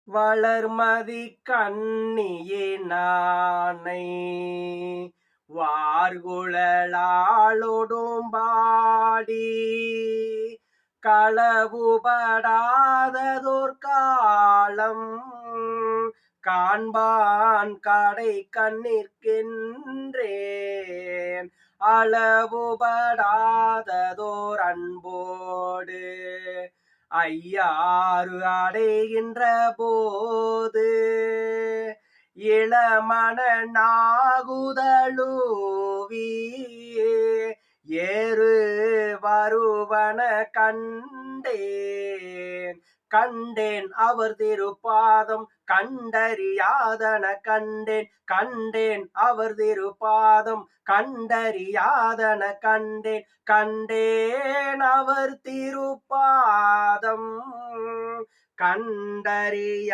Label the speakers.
Speaker 1: வளர்மதி கண்ணியே நானை வார்குழலாளொடும் பாடி களவுபடாததோர் காலம் காண்பான் கடை கண்ணிற்கின்றேன் அளவுபடாததோர் அன்போடு ஐயாறு அடைகின்ற போது இளமண நாகுதலூவி ஏறு வருவன கண்டேன் கண்டேன் அவர் திருப்பாதம் கண்டறியாதன கண்டேன் அவர் திருப்பாதம் கண்டறியாதன கண்டேன் அவர் திருப்பாதம் கண்டறிய